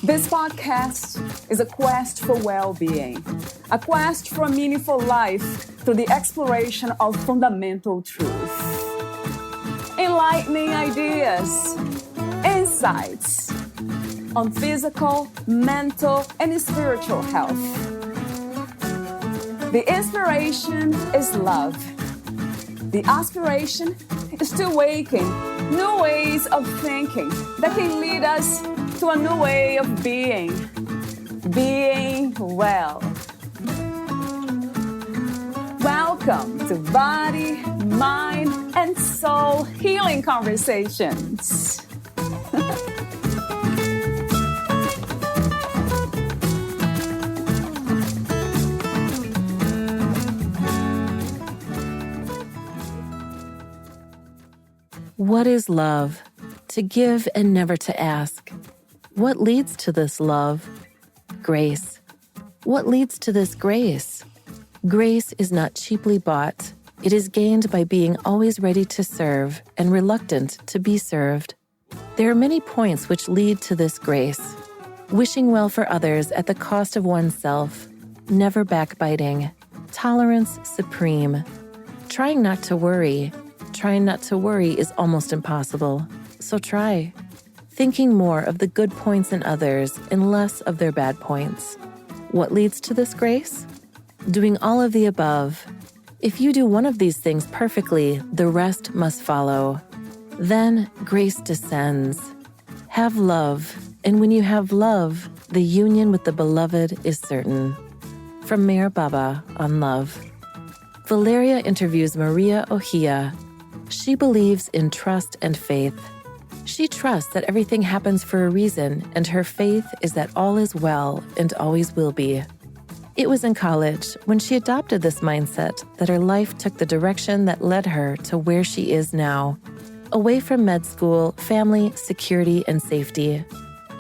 This podcast is a quest for well-being, a quest for a meaningful life through the exploration of fundamental truth. Enlightening ideas, insights on physical, mental, and spiritual health. The inspiration is love. The aspiration is to awaken new ways of thinking that can lead us to a new way of being well. Welcome to Body, Mind, and Soul Healing Conversations. What is love? To give and never to ask. What leads to this love? Grace. What leads to this grace? Grace is not cheaply bought. It is gained by being always ready to serve and reluctant to be served. There are many points which lead to this grace. Wishing well for others at the cost of oneself. Never backbiting. Tolerance supreme. Trying not to worry. Trying not to worry is almost impossible, so try. Thinking more of the good points in others and less of their bad points. What leads to this grace? Doing all of the above. If you do one of these things perfectly, the rest must follow. Then grace descends. Have love, and when you have love, the union with the beloved is certain. From Mayor Baba on Love. Valeria interviews Maria Ohia. She believes in trust and faith. She trusts that everything happens for a reason, and her faith is that all is well and always will be. It was in college, when she adopted this mindset, that her life took the direction that led her to where she is now. Away from med school, family, security, and safety.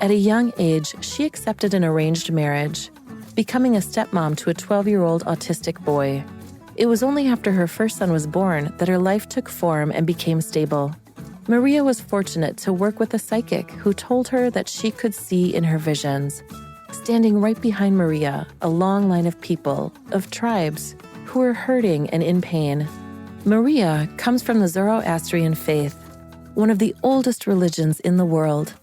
At a young age, she accepted an arranged marriage, becoming a stepmom to a 12-year-old autistic boy. It was only after her first son was born that her life took form and became stable. Maria was fortunate to work with a psychic who told her that she could see in her visions. Standing right behind Maria, a long line of people, of tribes, who were hurting and in pain. Maria comes from the Zoroastrian faith, one of the oldest religions in the world.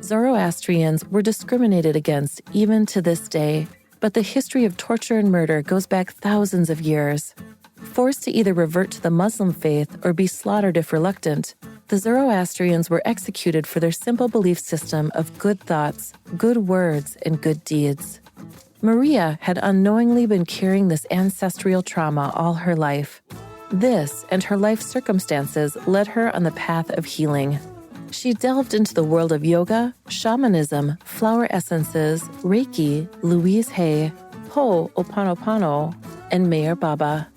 Zoroastrians were discriminated against even to this day. But the history of torture and murder goes back thousands of years. Forced to either revert to the Muslim faith or be slaughtered if reluctant, the Zoroastrians were executed for their simple belief system of good thoughts, good words, and good deeds. Maria had unknowingly been carrying this ancestral trauma all her life. This and her life circumstances led her on the path of healing. She delved into the world of yoga, shamanism, flower essences, Reiki, Louise Hay, Ho'oponopono, and Mayor Baba.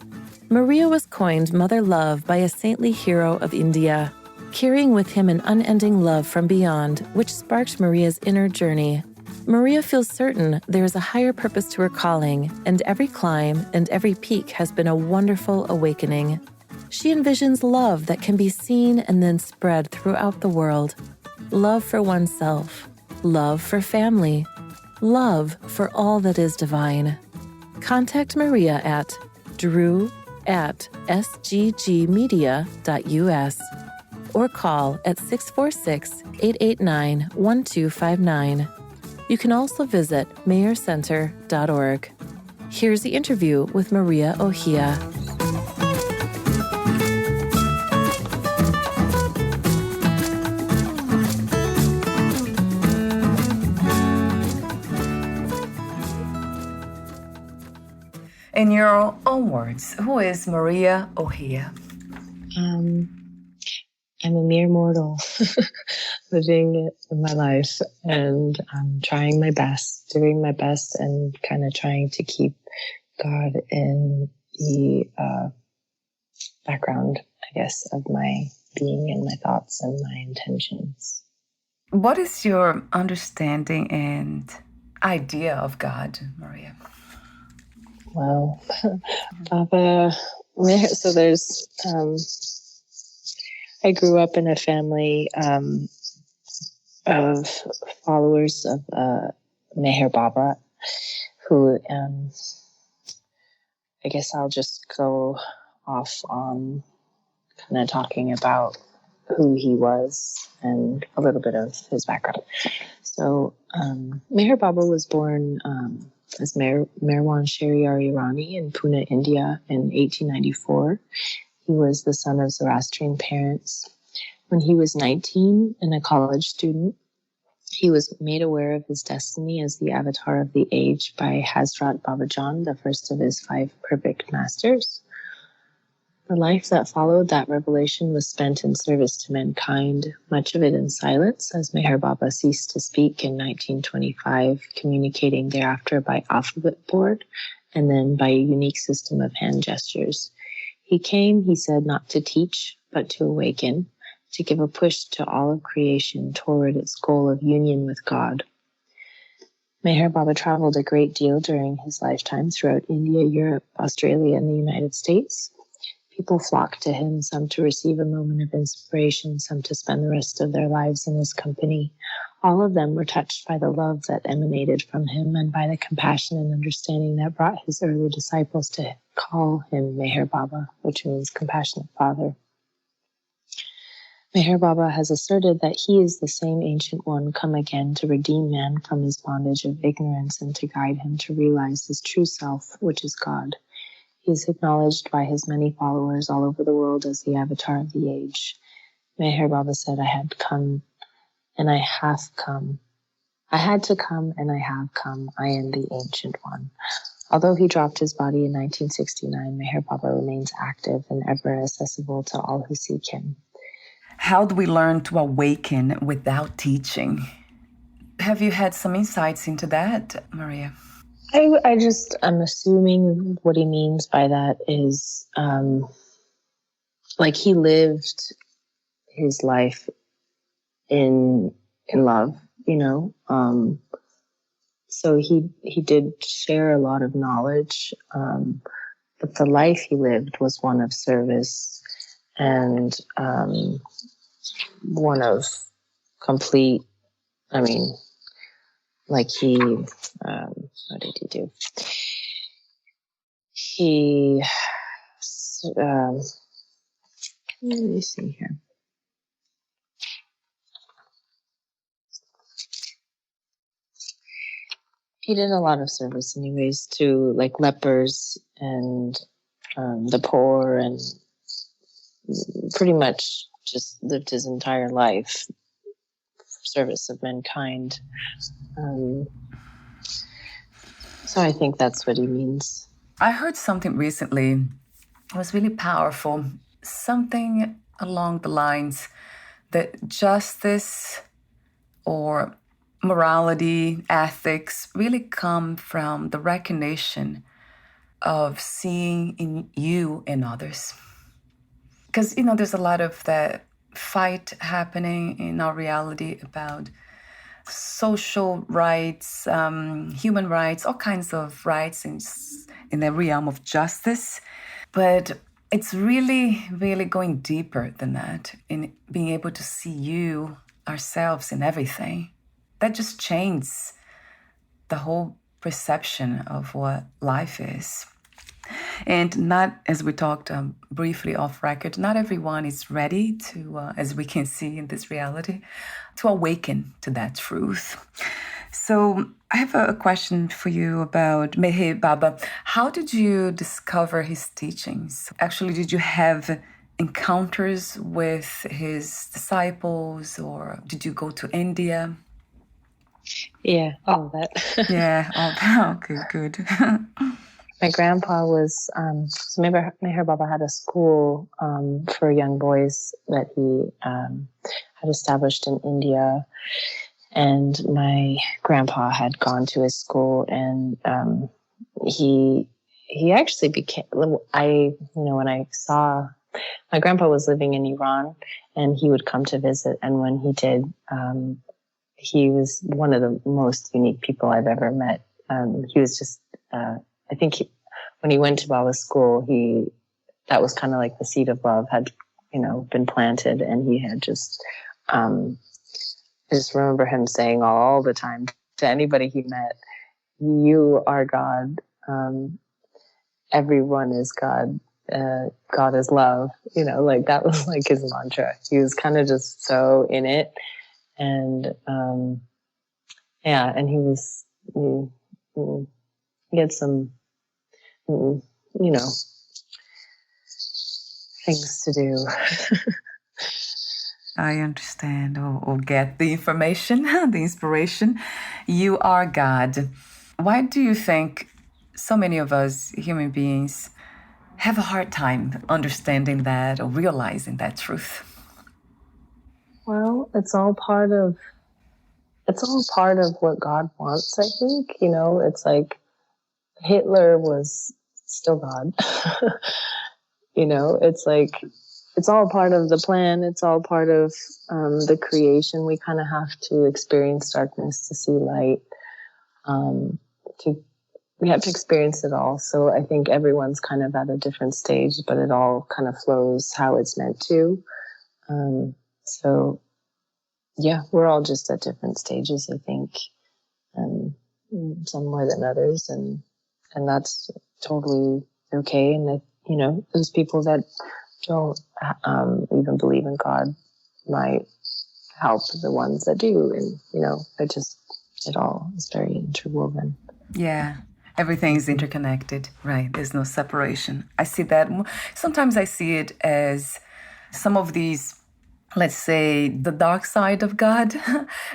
Maria was coined Mother Love by a saintly hero of India, carrying with him an unending love from beyond, which sparked Maria's inner journey. Maria feels certain there is a higher purpose to her calling, and every climb and every peak has been a wonderful awakening. She envisions love that can be seen and then spread throughout the world. Love for oneself, love for family, love for all that is divine. Contact Maria at drew@sggmedia.us or call at 646-889-1259. You can also visit mayorcenter.org. Here's the interview with Maria Ohia. In your own words, who is Maria Ohia? I'm a mere mortal living my life, and I'm trying my best, doing my best, and kind of trying to keep God in the background, I guess, of my being and my thoughts and my intentions. What is your understanding and idea of God, Maria? Well, Papa, so there's, I grew up in a family of followers of Meher Baba, who I guess I'll just go off on kind of talking about who he was and a little bit of his background. So Meher Baba was born as Merwan Shahryar Irani in Pune, India in 1894. He was the son of Zoroastrian parents. When he was 19 and a college student, he was made aware of his destiny as the avatar of the age by Hazrat Babajan, the first of his 5 perfect masters. The life that followed that revelation was spent in service to mankind, much of it in silence, as Meher Baba ceased to speak in 1925, communicating thereafter by alphabet board and then by a unique system of hand gestures. He came, he said, not to teach, but to awaken, to give a push to all of creation toward its goal of union with God. Meher Baba traveled a great deal during his lifetime throughout India, Europe, Australia, and the United States. People flocked to him, some to receive a moment of inspiration, some to spend the rest of their lives in his company. All of them were touched by the love that emanated from him and by the compassion and understanding that brought his early disciples to call him Meher Baba, which means compassionate father. Meher Baba has asserted that he is the same Ancient One come again to redeem man from his bondage of ignorance and to guide him to realize his true self, which is God. He is acknowledged by his many followers all over the world as the avatar of the age. Meher Baba said, I had come and I have come. I had to come and I have come. I am the Ancient One. Although he dropped his body in 1969, Meher Baba remains active and ever accessible to all who seek him. How do we learn to awaken without teaching? Have you had some insights into that, Maria? I'm assuming what he means by that is like he lived his life in love, you know. So he did share a lot of knowledge, but the life he lived was one of service and one of complete. I mean, like he, what did he do? He, let me see here. He did a lot of service anyways to like lepers and the poor, and pretty much just lived his entire life for service of mankind. So I think that's what he means. I heard something recently. It was really powerful. Something along the lines that justice or morality, ethics really come from the recognition of seeing in you and others. Because, you know, there's a lot of that fight happening in our reality about social rights, human rights, all kinds of rights in the realm of justice. But it's really, really going deeper than that, in being able to see you, ourselves in everything. That just changes the whole perception of what life is. And not, as we talked briefly off record, not everyone is ready to, as we can see in this reality, to awaken to that truth. So I have a question for you about Meher Baba. How did you discover his teachings? Actually, did you have encounters with his disciples, or did you go to India? Yeah, all of that. Yeah, oh, okay, good. My grandpa was, so Meher Baba had a school for young boys that he had established in India. And my grandpa had gone to his school, and he actually became, when I saw, my grandpa was living in Iran, and he would come to visit. And when he did, he was one of the most unique people I've ever met. He was just, I think when he went to Baba's school, that was kind of like the seed of love had, been planted, and he had just, just remember him saying all the time to anybody he met, "You are God. Everyone is God. God is love." Like that was like his mantra. He was kind of just so in it. And and he had some, things to do. I understand or get the information, the inspiration. You are God. Why do you think so many of us human beings have a hard time understanding that or realizing that truth? Well, it's all part of what God wants, I think. It's like Hitler was still God. It's like it's all part of the plan. It's all part of the creation. We kind of have to experience darkness to see light. We have to experience it all. So I think everyone's kind of at a different stage, but it all kind of flows how it's meant to. So yeah, we're all just at different stages, I think, some more than others, and that's totally okay. And those people that don't even believe in God might help the ones that do, and it all is very interwoven. Yeah. Everything is interconnected, right? There's no separation. I see that. Sometimes I see it as some of these, let's say, the dark side of God.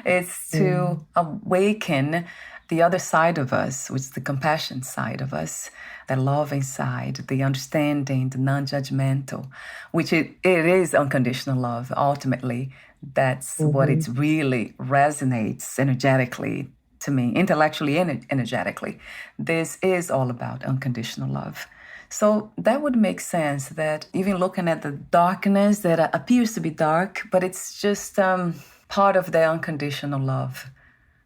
It's to awaken the other side of us, which is the compassion side of us, the loving side, the understanding, the non-judgmental, which it is unconditional love. Ultimately, that's what it really resonates energetically to me, intellectually and energetically. This is all about unconditional love. So that would make sense that even looking at the darkness that appears to be dark, but it's just part of the unconditional love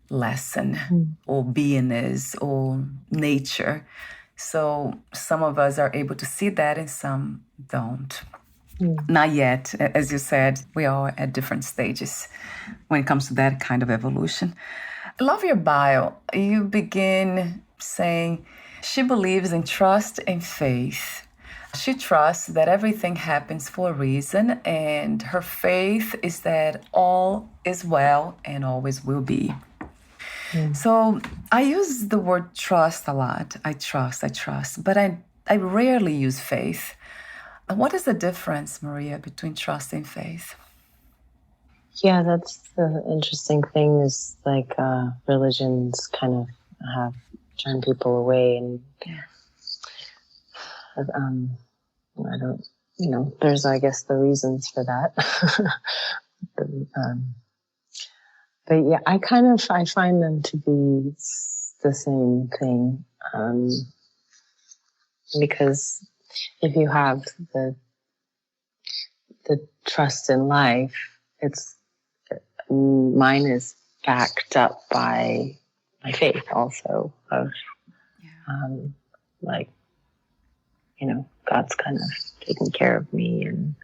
lesson or beingness or nature. So some of us are able to see that and some don't. Not yet. As you said, we are at different stages when it comes to that kind of evolution. I love your bio. You begin saying, she believes in trust and faith. She trusts that everything happens for a reason, and her faith is that all is well and always will be. So I use the word trust a lot. I trust, but I rarely use faith. What is the difference, Maria, between trust and faith? Yeah, that's the interesting thing is like religions kind of have turned people away, and I don't, there's, I guess, the reasons for that. But yeah, I find them to be the same thing, because if you have the trust in life, mine is backed up by my faith also of, God's kind of taking care of me and,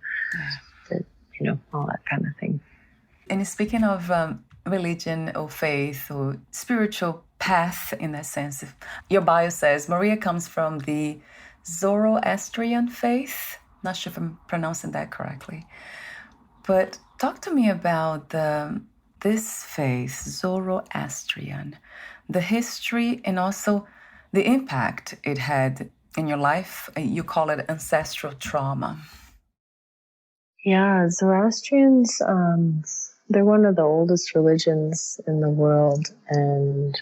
all that kind of thing. And speaking of religion or faith or spiritual path in that sense, your bio says Maria comes from the Zoroastrian faith. Not sure if I'm pronouncing that correctly. But talk to me about this faith, Zoroastrian, the history and also the impact it had in your life. You call it ancestral trauma. Yeah, Zoroastrians, they're one of the oldest religions in the world, and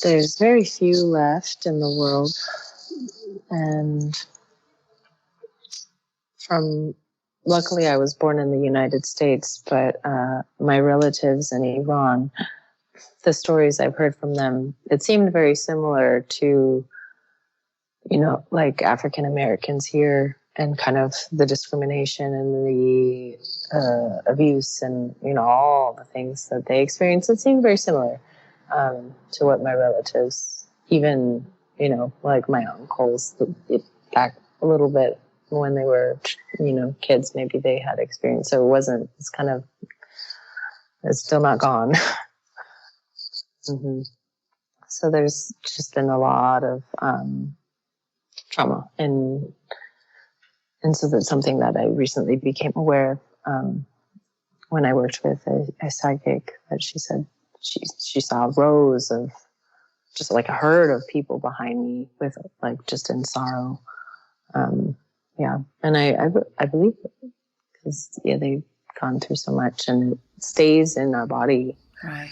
there's very few left in the world. And luckily I was born in the United States, but my relatives in Iran, the stories I've heard from them, it seemed very similar to, like African Americans here, and kind of the discrimination and the abuse and, all the things that they experienced. It seemed very similar to what my relatives, even, like my uncles, back a little bit when they were, kids, maybe they had experience. So it's still not gone. hmm So there's just been a lot of trauma, and so that's something that I recently became aware of when I worked with a psychic, that she said she saw rows of, just like a herd of people behind me with, like, just in sorrow. Yeah, and I believe it, because they've gone through so much, and it stays in our body. Right.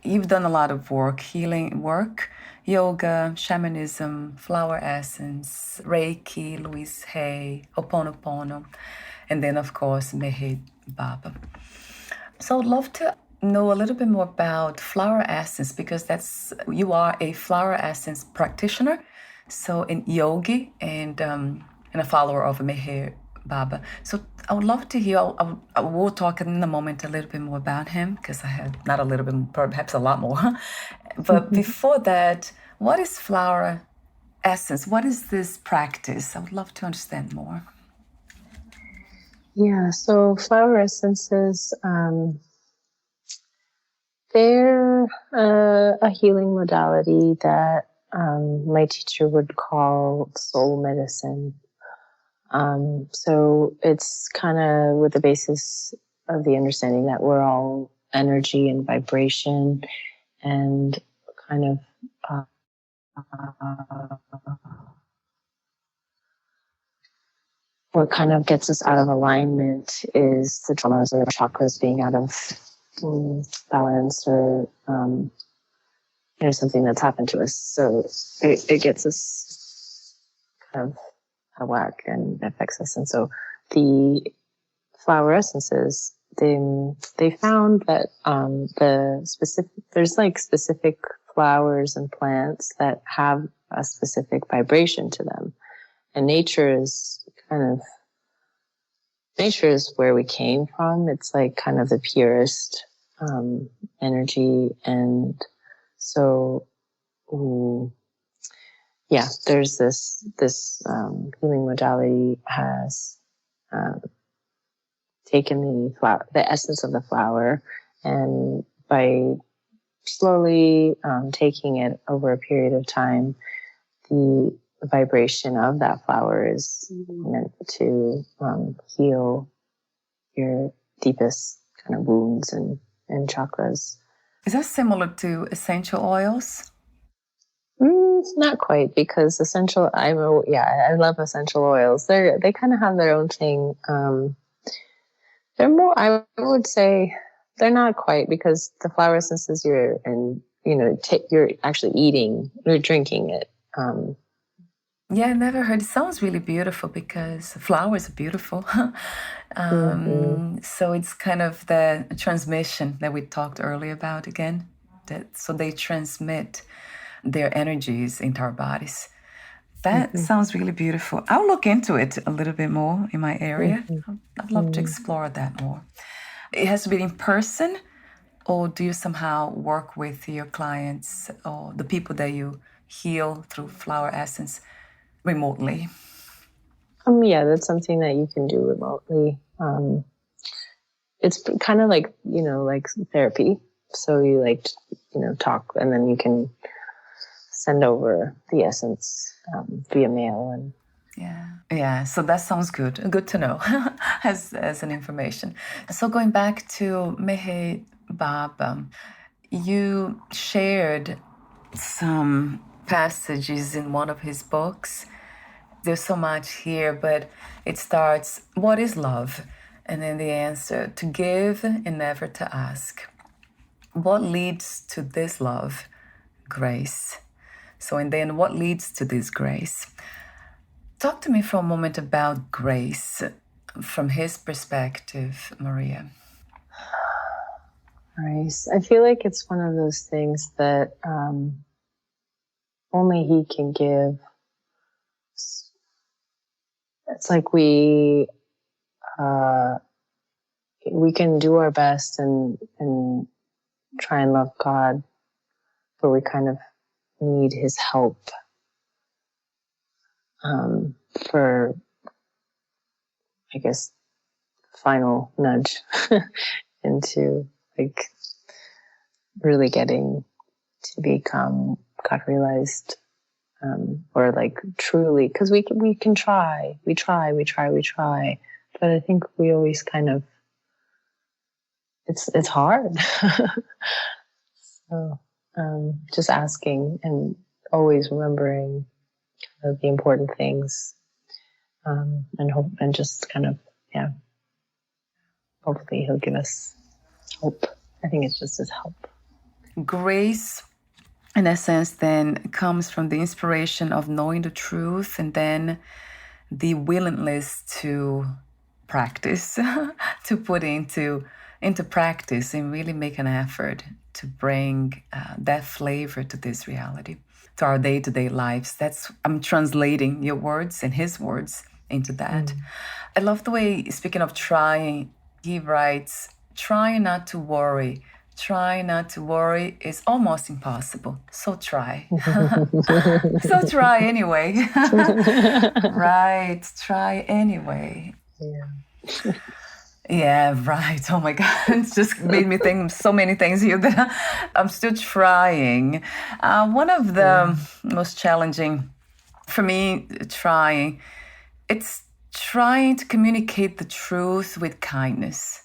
You've done a lot of work, healing work, yoga, shamanism, flower essence, Reiki, Louise Hay, Ho'oponopono, and then, of course, Meher Baba. So I'd love to know a little bit more about flower essence, because you are a flower essence practitioner, so an yogi and a follower of Meher Baba. So I would love to hear. I will talk in a moment a little bit more about him, because I have not a little bit, perhaps a lot more. But before that, what is flower essence? What is this practice? I would love to understand more. Yeah, so flower essences, they're a healing modality that my teacher would call soul medicine. So it's kind of with the basis of the understanding that we're all energy and vibration, and kind of what kind of gets us out of alignment is the traumas or chakras being out of balance, or something that's happened to us. So it gets us kind of out of whack and affects us. And so the flower essences, they found that there's like specific flowers and plants that have a specific vibration to them, and nature is where we came from. It's like kind of the purest energy, and so there's this healing modality has taken the essence of the flower, and by slowly taking it over a period of time, the vibration of that flower is meant to heal your deepest kind of wounds and chakras. Is that similar to essential oils? Not quite, because I love essential oils. They kind of have their own thing. They're more, I would say, they're not quite, because the flower essences you're actually eating, you're drinking it. Yeah, I never heard. It sounds really beautiful, because flowers are beautiful. So it's kind of the transmission that we talked earlier about again. So they transmit their energies into our bodies. That sounds really beautiful. I'll look into it a little bit more in my area. I'd love to explore that more. It has to be in person, or do you somehow work with your clients or the people that you heal through flower essence remotely? Yeah, that's something that you can do remotely. It's kind of like, like therapy. So you talk, and then you can send over the essence via mail. And yeah. So that sounds good. Good to know as an information. So going back to Meher Baba, you shared some passages in one of his books. There's so much here, but it starts, what is love? And then the answer, to give and never to ask. What leads to this love? Grace. So, and then what leads to this grace? Talk to me for a moment about grace from his perspective, Maria. Grace. I feel like it's one of those things that only he can give. It's like we can do our best and try and love God, but we kind of need his help for I guess, final nudge into like really getting to become God realized, or like truly, because we can try, but I think we always kind of, it's hard. So just asking and always remembering the important things, and hope, and just kind of, yeah, hopefully he'll give us hope. I think it's just his help. Grace, in a sense, then comes from the inspiration of knowing the truth, and then the willingness to practice, to put into practice and really make an effort to bring that flavor to this reality, to our day-to-day lives. I'm translating your words and his words into that. I love the way, speaking of trying, he writes, try not to worry. Try not to worry is almost impossible. So try. So try anyway. Right. Try anyway. Yeah. Yeah, right. Oh my God. It's just made me think of so many things here that I'm still trying. One of the most challenging for me, it's trying to communicate the truth with kindness.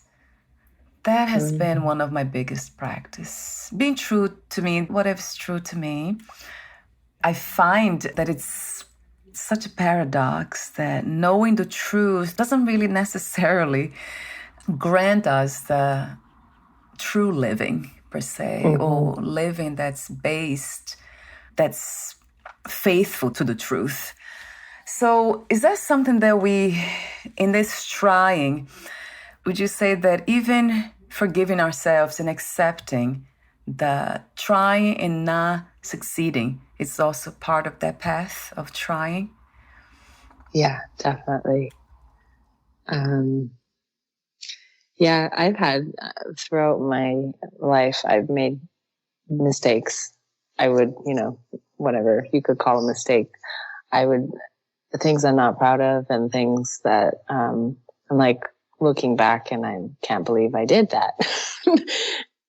That has been one of my biggest practice. Being true to me, whatever's true to me. I find that it's such a paradox that knowing the truth doesn't really necessarily grant us the true living, per se, or living that's faithful to the truth. So is that something that we, in this trying, would you say that even forgiving ourselves and accepting the trying and not succeeding is also part of that path of trying? Yeah, definitely. Yeah, I've had, throughout my life, I've made mistakes. I would, whatever you could call a mistake, the things I'm not proud of, and things that I'm like looking back and I can't believe I did that.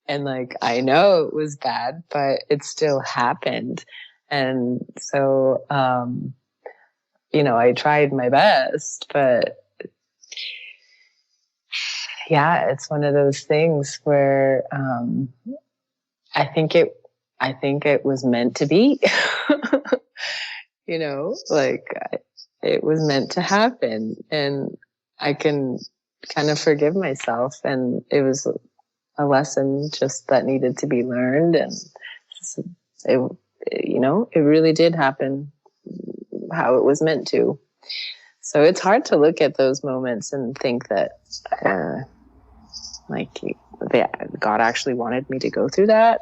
And like, I know it was bad, but it still happened. And so, I tried my best, but yeah, it's one of those things where, I think it was meant to be, it was meant to happen, and I can kind of forgive myself. And it was a lesson just that needed to be learned. And it really did happen how it was meant to. So it's hard to look at those moments and think that, God actually wanted me to go through that.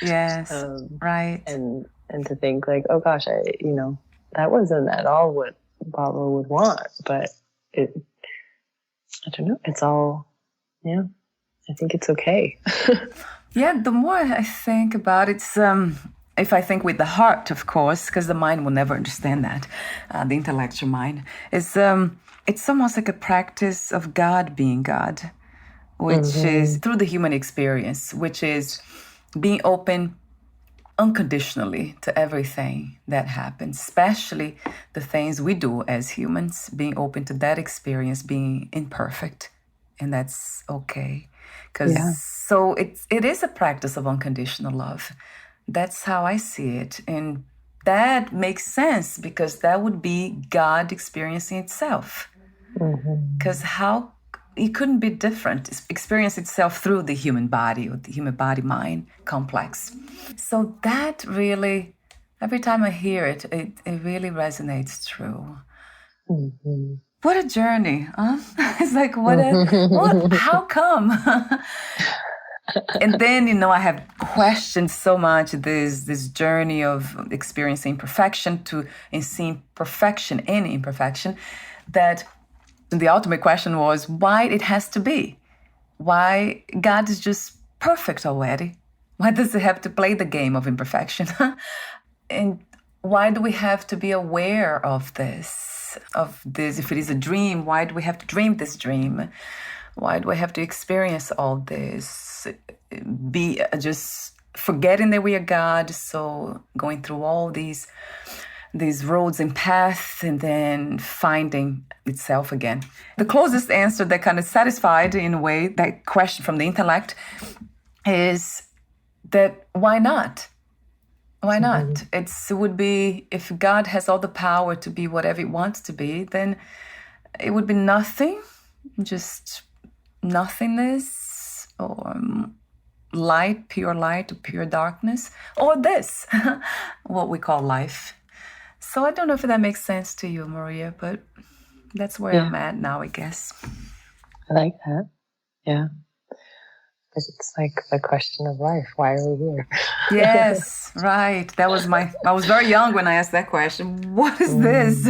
Yes, right. And to think like, oh gosh, that wasn't at all what Baba would want. But I don't know. It's all, yeah, I think it's okay. Yeah, the more I think about it, if I think with the heart, of course, because the mind will never understand that, the intellectual mind, it's almost like a practice of God being God, which is through the human experience, which is being open unconditionally to everything that happens, especially the things we do as humans, being open to that experience, being imperfect, and that's okay. So it is a practice of unconditional love. That's how I see it. And that makes sense, because that would be God experiencing itself. Because it couldn't be different. It's experience itself through the human body, or the human body-mind complex. So that really, every time I hear it, it really resonates true. What a journey, huh? It's like, how come? And then, I have questioned so much this journey of experiencing perfection and seeing perfection in imperfection, that the ultimate question was why it has to be. Why God is just perfect already. Why does he have to play the game of imperfection? And why do we have to be aware of this? If it is a dream, why do we have to dream this dream? Why do I have to experience all this? Be just forgetting that we are God, so going through all these roads and paths and then finding itself again. The closest answer that kind of satisfied in a way that question from the intellect is that why not? Why not? It would be, if God has all the power to be whatever it wants to be, then it would be nothing, just nothingness, or light, or pure darkness, or this, what we call life. So I don't know if that makes sense to you, Maria, but that's where I'm at now, I guess. I like that. Yeah. It's like the question of life. Why are we here? Yes, right. I was very young when I asked that question. What is this?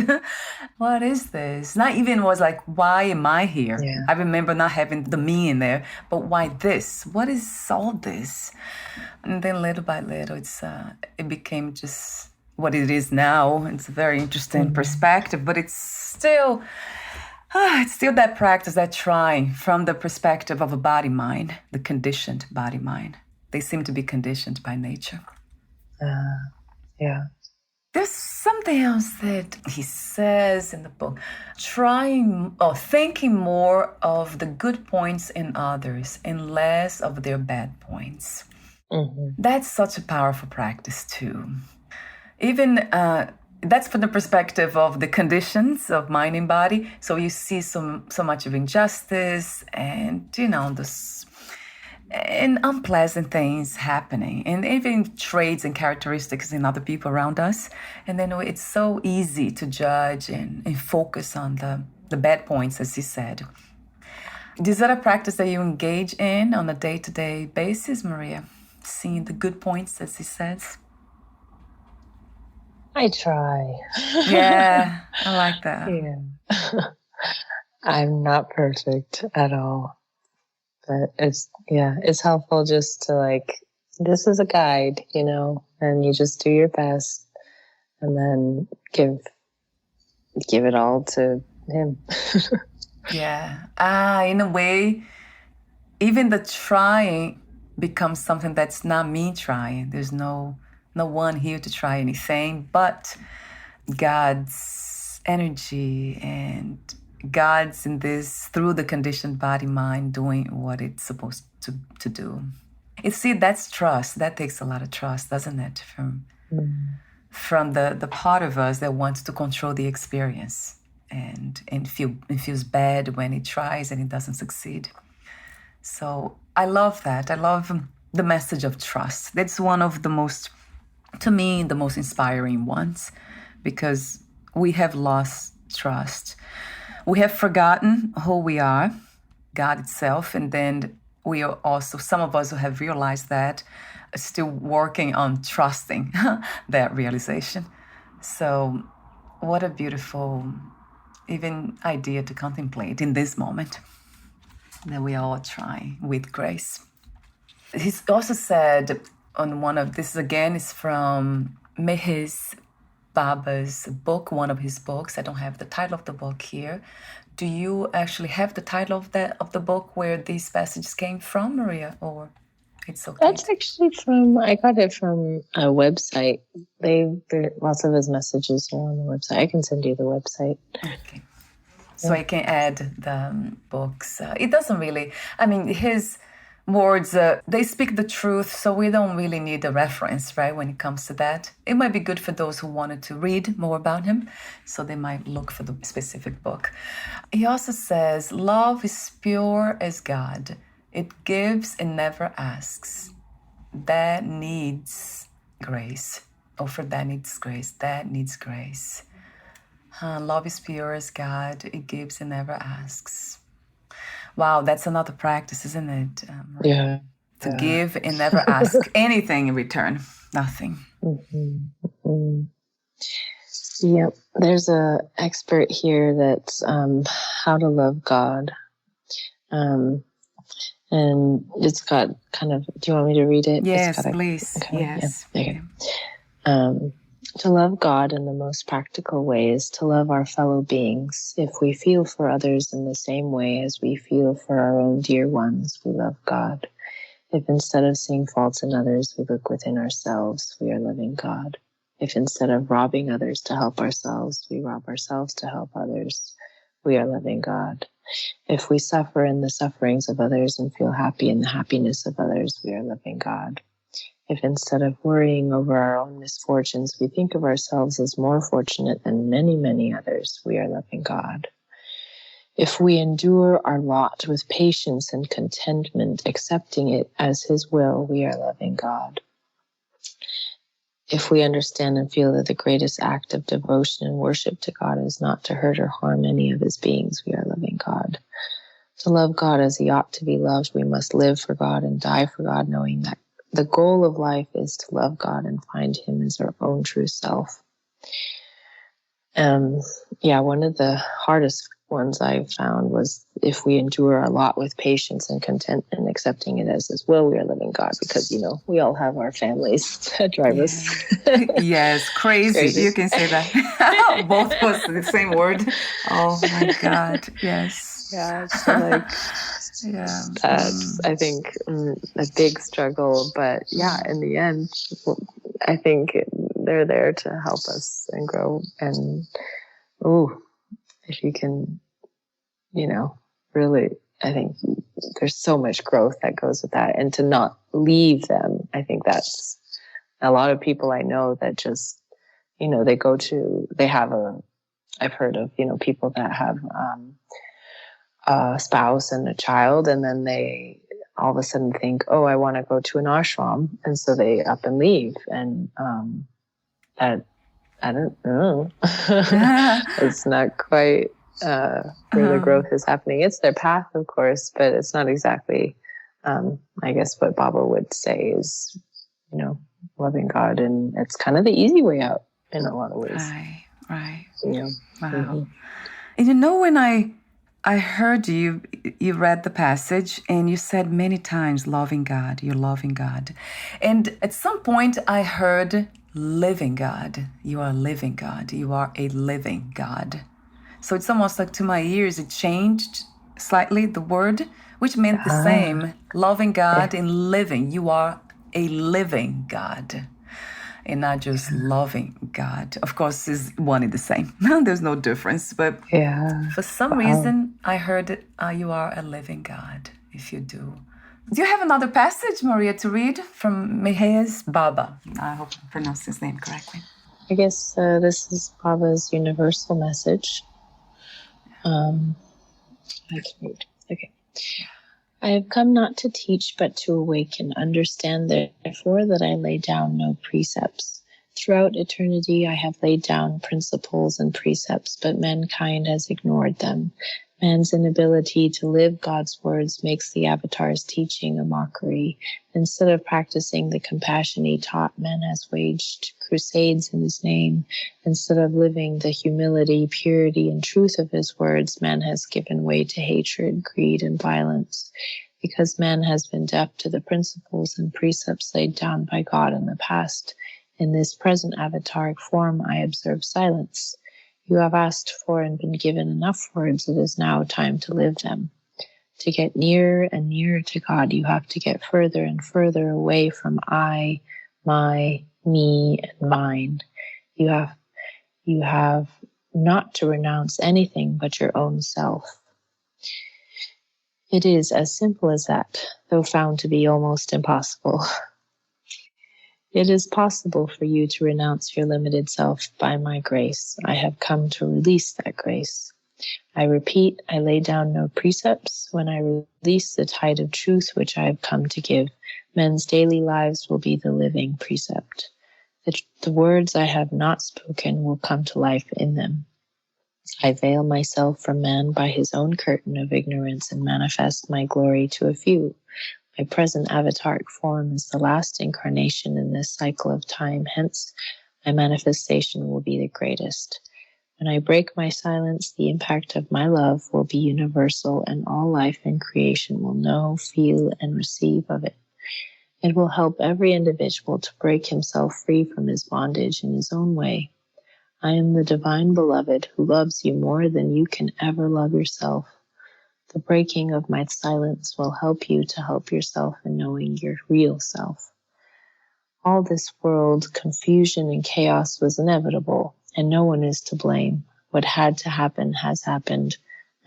What is this? Not even was like, why am I here? Yeah. I remember not having the me in there, but why this? What is all this? And then little by little, it became just what it is now. It's a very interesting perspective, but it's still that practice, that trying from the perspective of a body-mind, the conditioned body-mind. They seem to be conditioned by nature. Yeah. There's something else that he says in the book, trying or thinking more of the good points in others and less of their bad points. That's such a powerful practice too. Even that's from the perspective of the conditions of mind and body. So you see so much of injustice and, and unpleasant things happening, and even traits and characteristics in other people around us. And then it's so easy to judge and focus on the bad points, as he said. Is that a practice that you engage in on a day-to-day basis, Maria? Seeing the good points, as he says? I try. Yeah, I like that. Yeah. I'm not perfect at all. But it's helpful just to this is a guide, and you just do your best and then give it all to him. Yeah. In a way, even the trying becomes something that's not me trying. There's no one here to try anything but God's energy and God's in this through the conditioned body mind doing what it's supposed to do. That's trust. That takes a lot of trust, doesn't it? From the part of us that wants to control the experience and feels bad when it tries and it doesn't succeed. So I love that. I love the message of trust. That's one of the most inspiring ones, because we have lost trust. We have forgotten who we are, God itself, and then we are also, some of us who have realized that, are still working on trusting that realization. So what a beautiful even idea to contemplate in this moment, that we all try with grace. He's also said on this again is from Mehes Baba's book, one of his books. I don't have the title of the book here. Do you actually have the title of the book where these passages came from, Maria, or it's okay? That's actually I got it from a website. Lots of his messages are on the website. I can send you the website. Okay. So I can add the books. It doesn't really, his words, they speak the truth, so we don't really need a reference, right, when it comes to that. It might be good for those who wanted to read more about him, so they might look for the specific book. He also says, love is pure as God. It gives and never asks. That needs grace. Oh, for that needs grace. That needs grace. Love is pure as God. It gives and never asks. Wow, that's another practice, isn't it? Yeah. To give and never ask anything in return. Nothing. Yep. There's a expert here that's How to Love God. And it's got kind of, do you want me to read it? Yes, please. Okay, yes. Yeah, okay. To love God in the most practical way is to love our fellow beings. If we feel for others in the same way as we feel for our own dear ones, we love God. If instead of seeing faults in others, we look within ourselves, we are loving God. If instead of robbing others to help ourselves, we rob ourselves to help others, we are loving God. If we suffer in the sufferings of others and feel happy in the happiness of others, we are loving God. If instead of worrying over our own misfortunes, we think of ourselves as more fortunate than many, many others, we are loving God. If we endure our lot with patience and contentment, accepting it as His will, we are loving God. If we understand and feel that the greatest act of devotion and worship to God is not to hurt or harm any of His beings, we are loving God. To love God as He ought to be loved, we must live for God and die for God, knowing that the goal of life is to love God and find Him as our own true self. One of the hardest ones I found was if we endure our lot with patience and contentment, accepting it as His will, we are living God, because, we all have our families that drive us. Yes, crazy. You can say that. Both of us, the same word. Oh my God. Yes. Yeah, so that's, I think, a big struggle. But in the end, I think they're there to help us and grow. And, if you can, really, I think there's so much growth that goes with that. And to not leave them, I think that's a lot of people I know that just, I've heard of, people that have a spouse and a child, and then they all of a sudden think, oh, I want to go to an ashram. And so they up and leave. And that, I don't know. It's not quite where the growth is happening. It's their path, of course, but it's not exactly, I guess, what Baba would say is, loving God. And it's kind of the easy way out in a lot of ways. Right. Yeah. Wow. Mm-hmm. And when I heard you read the passage and you said many times, loving God, you're loving God. And at some point I heard living God. You are living God. You are a living God. So it's almost like to my ears, it changed slightly the word, which meant the same. Loving God and living. You are a living God. And not just loving God. Of course, is one and the same. There's no difference. But for some reason, I heard it, you are a living God, if you do. Do you have another passage, Maria, to read from Mehes Baba? I hope I pronounced his name correctly. I guess this is Baba's universal message. I can read. Okay. I have come not to teach, but to awaken. Understand, therefore, that I lay down no precepts. Throughout eternity, I have laid down principles and precepts, but mankind has ignored them. Man's inability to live God's words makes the Avatar's teaching a mockery. Instead of practicing the compassion he taught, man has waged crusades in his name. Instead of living the humility, purity, and truth of his words, man has given way to hatred, greed, and violence. Because man has been deaf to the principles and precepts laid down by God in the past, in this present avataric form, I observe silence. You have asked for and been given enough words. It is now time to live them. To get nearer and nearer to God, you have to get further and further away from I, my, me, and mine. You have not to renounce anything but your own self. It is as simple as that, though found to be almost impossible. It is possible for you to renounce your limited self by my grace. I have come to release that grace. I repeat, I lay down no precepts. When I release the tide of truth which I have come to give, men's daily lives will be the living precept. The words I have not spoken will come to life in them. I veil myself from man by his own curtain of ignorance and manifest my glory to a few. My present avataric form is the last incarnation in this cycle of time. Hence, my manifestation will be the greatest. When I break my silence, the impact of my love will be universal, and all life in creation will know, feel, and receive of it. It will help every individual to break himself free from his bondage in his own way. I am the divine beloved who loves you more than you can ever love yourself. The breaking of my silence will help you to help yourself in knowing your real self. All this world confusion and chaos was inevitable, and no one is to blame. What had to happen has happened,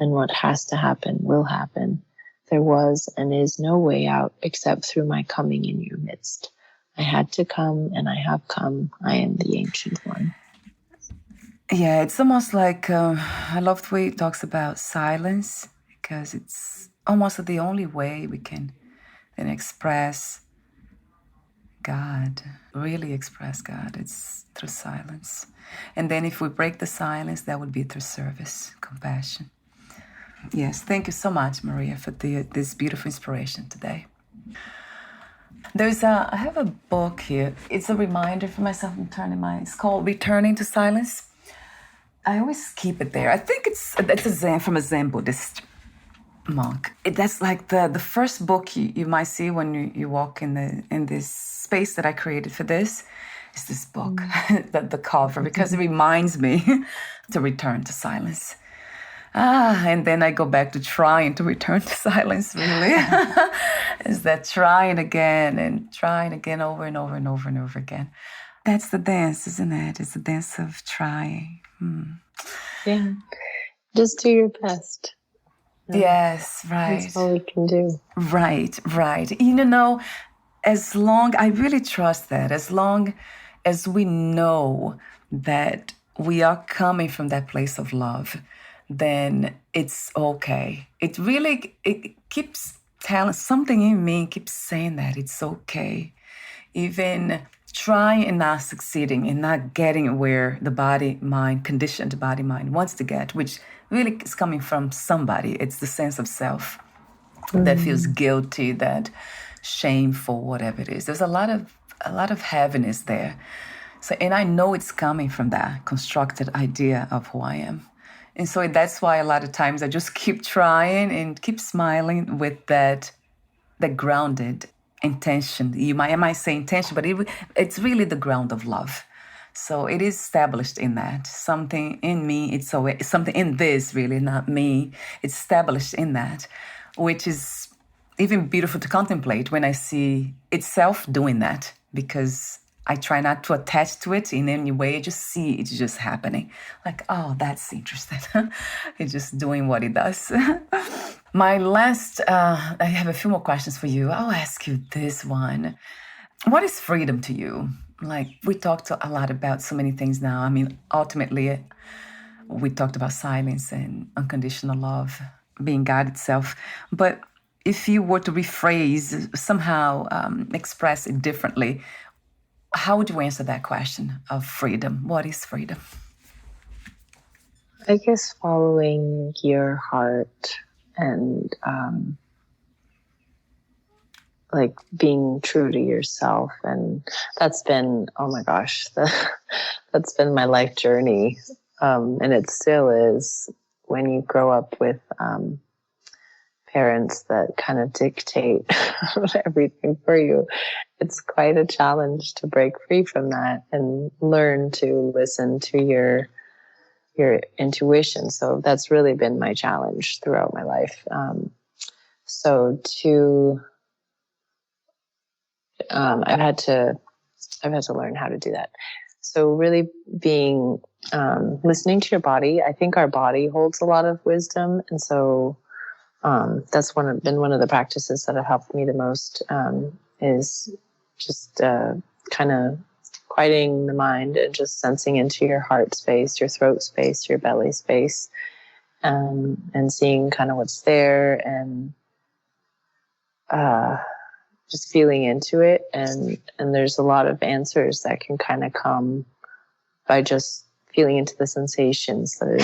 and what has to happen will happen. There was and is no way out except through my coming in your midst. I had to come, and I have come. I am the Ancient One. Yeah, it's almost like I love the way it talks about silence, because it's almost the only way we can then express God, really express God. It's through silence. And then if we break the silence, that would be through service, compassion. Yes, thank you so much, Maria, for this beautiful inspiration today. I have a book here. It's a reminder for myself. It's called Returning to Silence. I always keep it there. I think it's from a Zen Buddhist monk. That's like the first book you might see when you walk in this space that I created for this. Is this book, the cover, because it reminds me to return to silence. And then I go back to trying to return to silence, really. Is that trying again over and over and over and over again. That's the dance, isn't it? It's the dance of trying. Yeah. Just do your best. Yes, right. That's all we can do. Right. I really trust that as long as we know that we are coming from that place of love, then it's okay. It keeps telling, something in me keeps saying that it's okay. Even trying and not succeeding and not getting where the conditioned body mind wants to get, which really is coming from somebody. It's the sense of self that feels guilty, that shameful, whatever it is. There's a lot of heaviness there. So, and I know it's coming from that constructed idea of who I am. And so that's why a lot of times I just keep trying and keep smiling with that grounded intention. I might say intention, but it's really the ground of love. So it is established in that. Something in me, it's something in this, really, not me. It's established in that, which is even beautiful to contemplate when I see itself doing that, because I try not to attach to it in any way. I just see it's just happening. Like, oh, that's interesting. It's just doing what it does. My last, I have a few more questions for you. I'll ask you this one. What is freedom to you? Like, we talked a lot about so many things now. I mean, ultimately, we talked about silence and unconditional love, being God itself. But if you were to rephrase, somehow express it differently, how would you answer that question of freedom? What is freedom? I guess following your heart and like being true to yourself. And that's been, oh my gosh, that's been my life journey. And it still is when you grow up with parents that kind of dictate everything for you. It's quite a challenge to break free from that and learn to listen to your intuition. So that's really been my challenge throughout my life. I've had to learn how to do that. So really being listening to your body. I think our body holds a lot of wisdom, and so that's been one of the practices that have helped me the most. Is just kind of quieting the mind and just sensing into your heart space, your throat space, your belly space, and seeing kind of what's there, and just feeling into it. And there's a lot of answers that can kind of come by just feeling into the sensations that are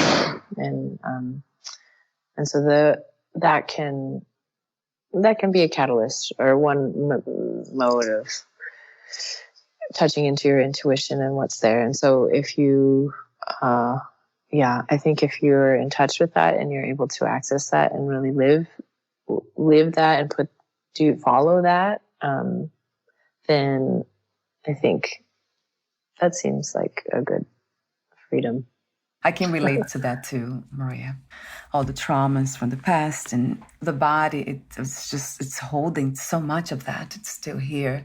there. And so that can be a catalyst, or one mode of touching into your intuition and what's there. And so if you, I think if you're in touch with that and you're able to access that and really live that and follow that, then I think that seems like a good freedom. I can relate to that too, Maria. All the traumas from the past and the body, it's holding so much of that. It's still here.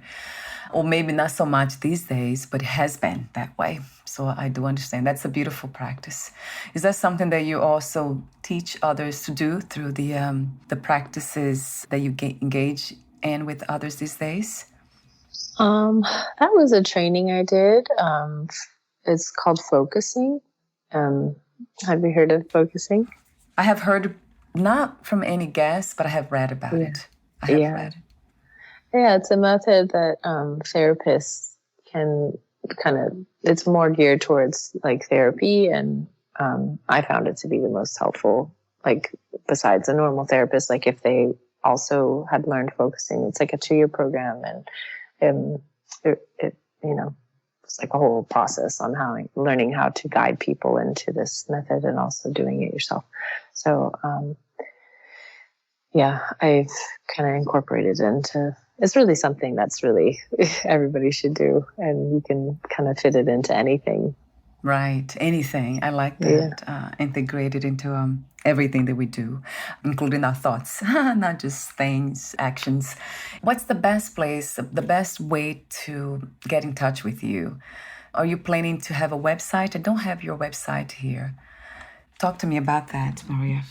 Or maybe not so much these days, but it has been that way. So I do understand. That's a beautiful practice. Is that something that you also teach others to do through the practices that you engage in with others these days? That was a training I did. It's called focusing. Have you heard of focusing? I have heard, not from any guests, but I have read about it. I have read it. Yeah, it's a method that therapists can it's more geared towards like therapy. And I found it to be the most helpful, like besides a normal therapist, like if they also had learned focusing, it's like a 2-year program. And it's like a whole process on learning how to guide people into this method and also doing it yourself. So, I've kind of incorporated into, it's really something that's really everybody should do, and you can kind of fit it into anything. Right. Anything. I like that. Yeah. Integrated into everything that we do, including our thoughts, not just things, actions. What's the best place, the best way to get in touch with you? Are you planning to have a website? I don't have your website here. Talk to me about that, Maria.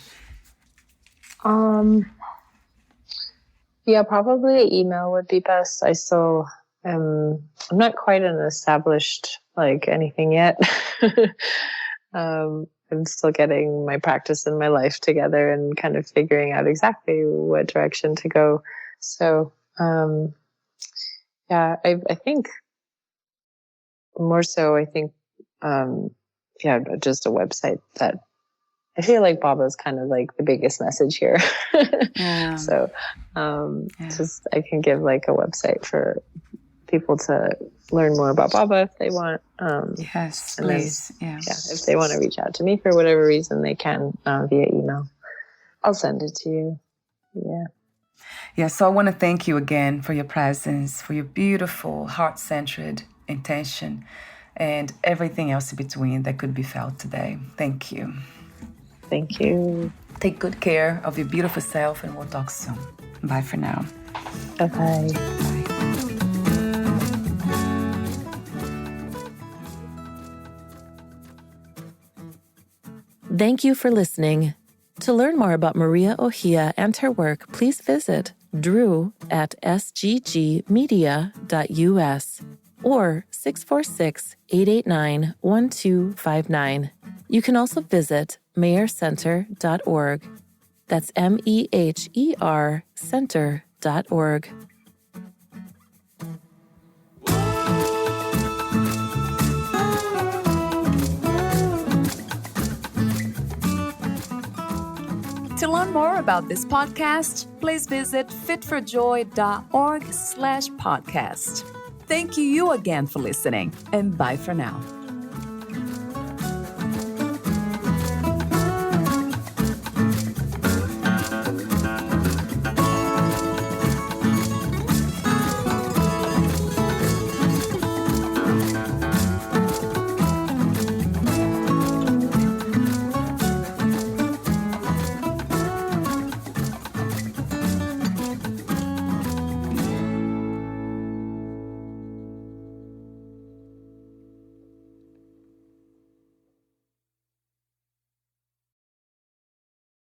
Yeah, probably email would be best. I still I'm not quite an established like anything yet. I'm still getting my practice and my life together and kind of figuring out exactly what direction to go. So, I think more so, just a website that I feel like Baba is kind of like the biggest message here. Yeah. So, just I can give like a website for people to learn more about Baba if they want. Yes, please. Then, if they want to reach out to me for whatever reason, they can via email. I'll send it to you. Yeah. Yeah, so I want to thank you again for your presence, for your beautiful, heart-centered intention, and everything else in between that could be felt today. Thank you. Thank you. Take good care of your beautiful self, and we'll talk soon. Bye for now. Bye-bye. Bye. Thank you for listening. To learn more about Maria Ohia and her work, please visit Drew at sggmedia.us or 646-889-1259. You can also visit mehercenter.org. That's MEHER center.org. To learn more about this podcast, please visit fitforjoy.org/podcast. Thank you again for listening, and bye for now.